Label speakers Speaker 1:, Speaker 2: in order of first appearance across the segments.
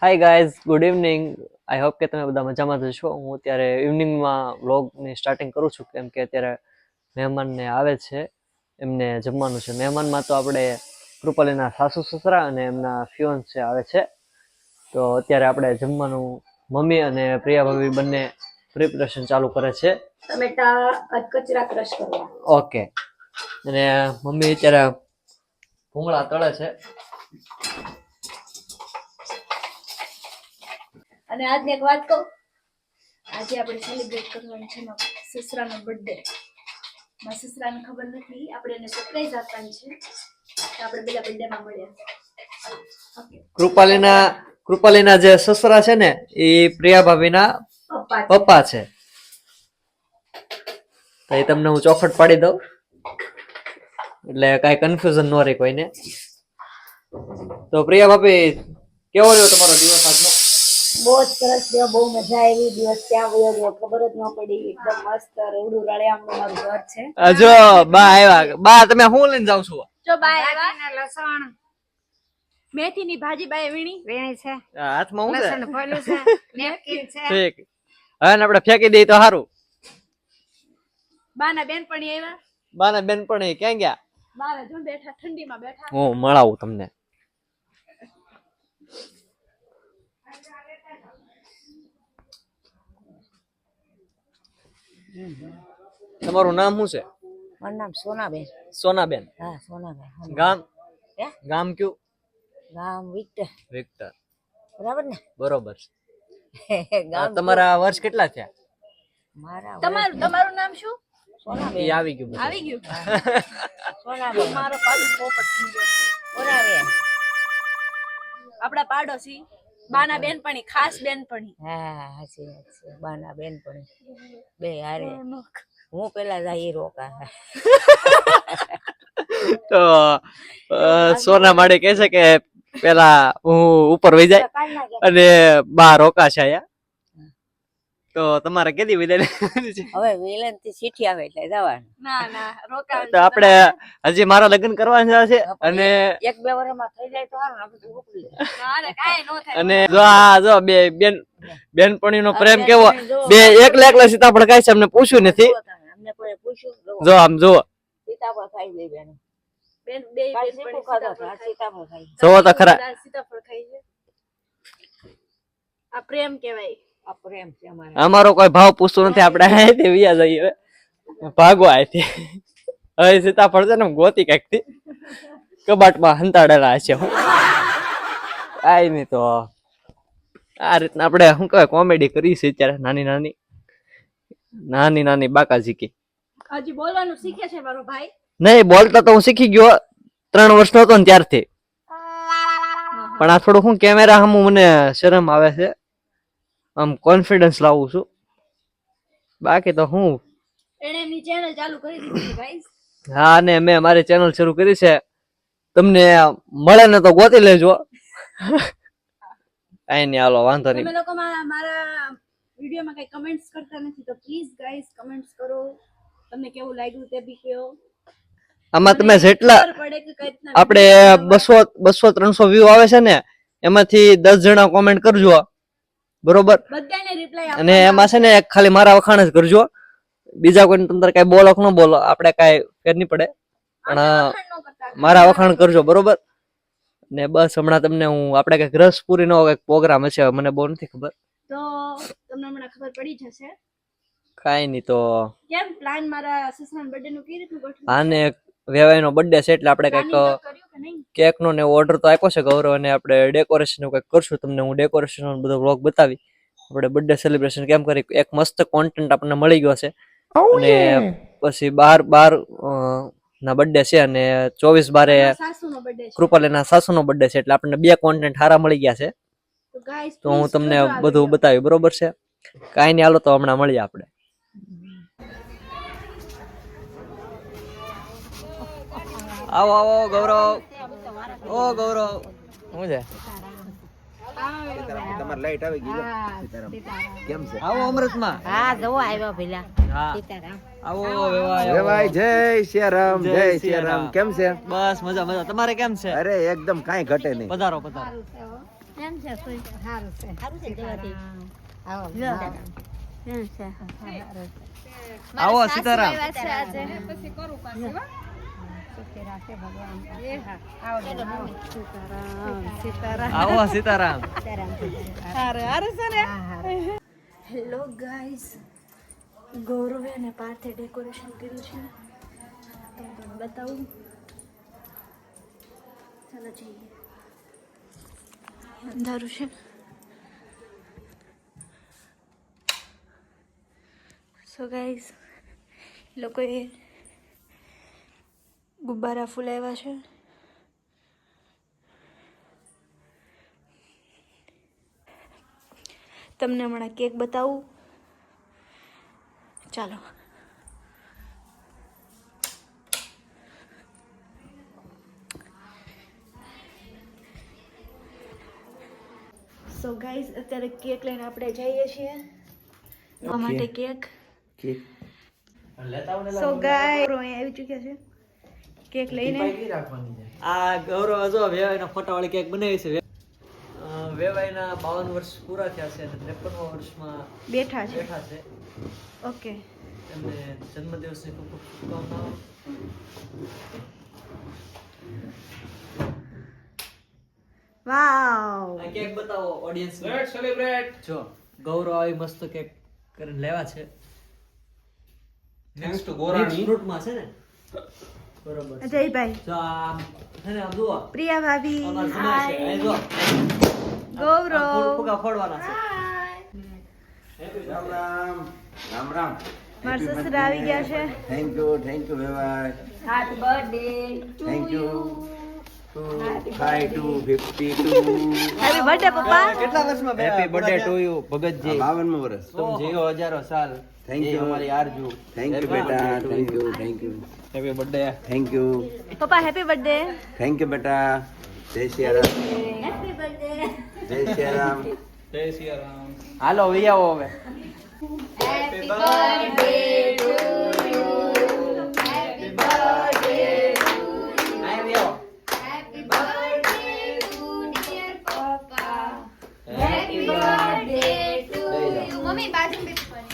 Speaker 1: Hi guys, good evening. I hope કે તમે બધા મજામાં જ છો. હું અત્યારે ઇવનિંગમાં વ્લોગની સ્ટાર્ટિંગ કરું છું કેમ કે અત્યારે મહેમાનને આવે છે, એમને જમવાનું છે. મહેમાનમાં તો આપણે કૃપાલીના સાસુ સસરા અને એમના ફિયોન્સે આવે છે. તો અત્યારે આપણે જમવાનું મમ્મી અને પ્રિયા ભાભી બંને પ્રિપરેશન ચાલુ કરે છે.
Speaker 2: ટમેટા કચરા ક્રશ કરવા.
Speaker 1: ઓકે. અને મમ્મી અત્યારે ભૂંગળા તળે છે.
Speaker 2: અને આજની એક વાત કહું, આજે આપણે સેલિબ્રેટ કરવાનું છે મારા સસરાનો બર્થડે. મારા સસરાને ખબર નથી, આપણે એને સરપ્રાઈઝ આપવાની છે. તો આપણે બધા બર્થડેમાં મળ્યા.
Speaker 1: કૃપાલીના જે સસરા છે ને એ પ્રિયા ભાભીના પપ્પા છે. તો એ તમને હું ચોખટ પાડી દઉં એટલે કઈ કન્ફ્યુઝન ન રહે કોઈને. તો પ્રિયા ભાભી, કેવો રહ્યો તમારો દિવસ આજનો?
Speaker 2: બહુ જ સરસ રહ્યો, બહુ મજા આવી. દિવસ ક્યાં વયો ગયો ખબર જ ન પડી. એકદમ મસ્ત રેવડું રળિયામણું મારું ઘર છે.
Speaker 1: જો બા આવ્યા. બા તમે શું લઈને જાવ છો?
Speaker 2: જો બા આવ્યા, લસણ મેથીની ભાજી બાય વીણી છે.
Speaker 1: હાથમાં હું
Speaker 2: લસણ ફોલ્યું છે, નેપકિન છે.
Speaker 1: ઠીક. હવે આપણે ફેંકી દઈએ તો સારું.
Speaker 2: બાના બેનપણી આવ્યા.
Speaker 1: બાના બેનપણી ક્યાં ગયા?
Speaker 2: બાને જો બેઠા, ઠંડીમાં બેઠા.
Speaker 1: હું મળાવું તમને. તમારું નામ શું છે?
Speaker 3: મારું નામ સોનાબેન.
Speaker 1: સોનાબેન.
Speaker 3: હા, સોનાબેન.
Speaker 1: ગામ?
Speaker 3: હે?
Speaker 1: ગામ કયું?
Speaker 3: ગામ વિક્ટર.
Speaker 1: વિક્ટર.
Speaker 3: બરાબર ને?
Speaker 1: બરોબર.
Speaker 3: ગામ
Speaker 1: તમારા વર્ષ કેટલા થયા?
Speaker 3: મારા
Speaker 2: તમારું નામ શું?
Speaker 3: સોનાબેન.
Speaker 1: એ આવી ગયું બધું.
Speaker 2: આવી ગયું.
Speaker 3: સોનાબેન.
Speaker 2: મારો પાડો પોપટ થઈ ગયો.
Speaker 3: સોનાબેન.
Speaker 2: આપડા પાડોશી બાના બેનપણી, ખાસ બેનપણી.
Speaker 3: હા, હાચી વાત છે. બાના બેનપણી બે હારે. હું પેલા જાય રોકા.
Speaker 1: તો સોના માડે કહે છે કે પેલા હું ઉપર વહી જાય અને બા રોકા છે આયા. તો તમારે કેદી વિદાય લેવાની છે?
Speaker 3: હવે વિલન થી ચીઠી આવે એટલે જવાનું.
Speaker 2: ના રોકા.
Speaker 1: તો આપણે હજી મારા લગ્ન કરવાના છે અને
Speaker 3: એક બે વર્ષમાં થઈ જાય તો સારું. આપણે રોકડી લે.
Speaker 2: ના કાઈ નો થાય.
Speaker 1: અને જો બે બેનપણીનો પ્રેમ કેવો, બે એકલા સીતાફળ ખાય છે, અમને પૂછ્યું નથી.
Speaker 3: અમને કોઈ પૂછ્યું
Speaker 1: જો આમ જો
Speaker 3: સીતાફળ ખાઈ લે બેન.
Speaker 2: બેન બે
Speaker 3: સીતાફળ ખાધા, સીતાફળ ખાઈ.
Speaker 1: જોવો તો ખરા.
Speaker 2: સીતાફળ ખાઈ છે. આ પ્રેમ કહેવાય.
Speaker 3: આ પ્રેમ છે અમારે.
Speaker 1: અમારો કોઈ ભાવ પૂછતો નથી. આપણે અહીંથી વિયા જઈએ, ભાગવા અહીંથી. હવે સીતાફળ છે ને ગોતી કઈક થી કબાટમાં હંતાડેલા છે. આઈ નઈ તો આ રીતના આપણે શું કહેવાય કોમેડી કરી છે અત્યારે. નાની બાકાજી કી.
Speaker 2: હજી બોલવાનું શીખે છે મારો ભાઈ.
Speaker 1: નહીં બોલતા તો હું શીખી ગયો 3 વર્ષનો હતો ને ત્યારથી. પણ આ થોડું શું કેમેરા સામું મને શરમ આવે છે. આમ કોન્ફિડન્સ લાવું છું. બાકી તો હું
Speaker 2: એને એમની ચેનલ ચાલુ કરી દીધી છે ગાઈસ.
Speaker 1: હા, અને મેં મારી ચેનલ શરૂ કરી છે. તમને મળે ને તો ગોતી લેજો. કઈ નહીં, હાલો વાંધો નહીં.
Speaker 2: તમે લોકો મારા વિડીયોમાં કઈ કમેન્ટ્સ કરતા નથી તો પ્લીઝ ગાઈસ કમેન્ટ્સ કરો. તમને કેવું લાગ્યું તે બી કહો.
Speaker 1: આમાં તમે જેટલા આપણે 200-300 વ્યૂ આવે છે ને એમાંથી 10 જણા કોમેન્ટ કરજો, બરોબર?
Speaker 2: બધાને રિપ્લાય
Speaker 1: અને એમાં છે ને ખાલી મારા વખાણ જ કરજો. બીજા કોઈને તમને કઈ બોલો કે ન બોલો આપણે કઈ ફેર નહીં પડે, પણ મારા વખાણ કરજો, બરોબર? ને બસ હમણાં તમને હું આપણે કઈક રસપુરીનો કઈક પ્રોગ્રામ હશે, મને બહુ નથી ખબર.
Speaker 2: તો તમને હમણાં ખબર પડી જશે.
Speaker 1: કાઈ નહીં. તો
Speaker 2: કેમ પ્લાન મારા સસરાના બર્થડે નું કેવી રીતનું ગોઠવ્યું?
Speaker 1: આને વેવાઈનો બર્થડે છે એટલે આપણે કઈક
Speaker 2: કર્યું કે નહીં?
Speaker 1: કેક નો ને ઓર્ડર તો આપ્યો છે ગૌરવ, અને આપણે ડેકોરેશન નું કઈક કરશું. તમને હું ડેકોરેશન નો બધો વ્લોગ બતાવી. આપણે બર્થડે સેલિબ્રેશન કેમ કરી, એક મસ્ત કોન્ટેન્ટ આપણને મળી ગયો છે. અને પછી 12 ના બર્થડે છે અને 24/12
Speaker 2: સાસુનો બર્થડે છે.
Speaker 1: કૃપાલીના સાસુનો બર્થડે છે. એટલે આપણને 2 કોન્ટેન્ટ સારા મળી ગયા છે.
Speaker 2: તો ગાઈસ
Speaker 1: તો હું તમને બધું બતાવી, બરોબર છે? કાઈ નહીં, હાલો તો હમણાં મળીએ આપણે. આવો ગૌરવ. ઓ ગૌરવ, શું છે?
Speaker 4: તમારી લાઈટ આવી ગઈ. કેમ છે?
Speaker 1: આવો અમૃતમાં.
Speaker 3: હા, જવો આવ્યો પેલા.
Speaker 1: હા,
Speaker 3: સીતારામ.
Speaker 1: આવો
Speaker 4: વેવાઈ, જય સિયારામ. જય સિયારામ. કેમ છે?
Speaker 1: બસ મજા. તમારે કેમ છે?
Speaker 4: અરે એકદમ કાંઈ ઘટે નહીં.
Speaker 1: પધારો.
Speaker 5: કેમ છે કોઈ
Speaker 3: સારું છે
Speaker 5: સારું છે દેવાથી
Speaker 3: આવો
Speaker 5: કેમ છે
Speaker 1: આવો સીતારામ
Speaker 3: સુખી રાખે ભગવાન
Speaker 1: આવો સીતારામ
Speaker 2: હેલો ગાઈસ, ગૌરવે અને પાર્થે ડેકોરેશન કર્યું છે. તમને બતાવું. ચાલો જઈએ. અંધારું છે. સો ગાઈસ, લોકોએ ગુબ્બારા ફૂલાવ્યા છે. તમને હમણાં કેક બતાવું. ચાલો. સો ગાઈઝ, અત્યારે કેક લઈને આપણે જઈએ છીએ. આ માટે કેક. સો ગાઈઝ, અહીં આવી ચૂક્યા છે કેક લઈને.
Speaker 1: આ ગૌરવ જો વેવાઈના ફોટાવાળી કેક બનાવી છે. વેવાઈના 52 વર્ષ પૂરા થયા છે અને 53મા વર્ષમાં
Speaker 2: બેઠા છે.
Speaker 1: બેઠા છે.
Speaker 2: ઓકે.
Speaker 1: એમને જન્મદિવસની ખૂબ ખૂબ શુભકામનાઓ.
Speaker 2: વાવ.
Speaker 1: આ કેક બતાવો ઓડિયન્સ લેટ્સ સેલિબ્રેટ. જો ગૌરવ આવી મસ્ત કેક કરીને લેવા છે.
Speaker 4: Thanks to ગોરાણી.
Speaker 1: ફ્રૂટમાં છે ને બરોબર છે.
Speaker 2: અજયભાઈ,
Speaker 1: જો આમ છે ને આમ જુઓ
Speaker 2: પ્રિયા ભાભી,
Speaker 1: અમાર જમાય છે. અહીં જો
Speaker 2: ગૌરવ,
Speaker 1: ફૂગા ફોડવાના છે.
Speaker 4: રામ રામ. રામ રામ.
Speaker 2: મારા સસરા આવી ગયા છે.
Speaker 4: થેન્ક યુ વેવાય.
Speaker 3: Happy birthday
Speaker 4: thank you. 5 to 52.
Speaker 2: Happy birthday પપ્પા.
Speaker 1: કેટલા વર્ષમાં
Speaker 6: હેપી બર્થડે ટુ યુ ભગતજી
Speaker 4: 52 વર્ષ.
Speaker 6: तुम जियो हजारों साल
Speaker 4: Thank
Speaker 6: ये
Speaker 4: you.
Speaker 6: हमारी आरजू
Speaker 4: થેન્ક યુ બેટા. Thank you.
Speaker 6: Happy birthday
Speaker 4: thank you.
Speaker 2: પપ્પા હેપી બર્થડે.
Speaker 4: થેન્ક યુ બેટા. જય સિયારામ.
Speaker 3: હેપી બર્થડે
Speaker 4: જય સિયારામ.
Speaker 6: जय सिया राम हालो भैया वो હવે
Speaker 3: happy birthday to you happy birthday
Speaker 6: આય વ્યો
Speaker 3: હેપી બર્થડે ટુ ડિયર પપ્પા હેપી બર્થડે ટુ યુ મમ્મી બાજુ બેઠી પડે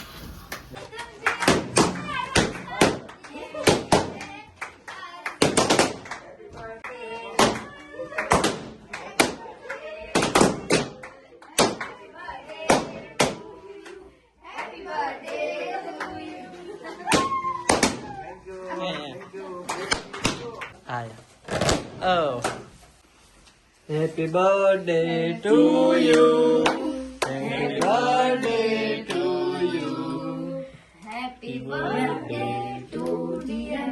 Speaker 1: Oh. Happy birthday to you. Happy birthday to you.
Speaker 3: Happy birthday to dear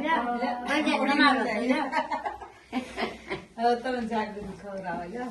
Speaker 5: હવે તમે જાગૃતિ ખવડાવો.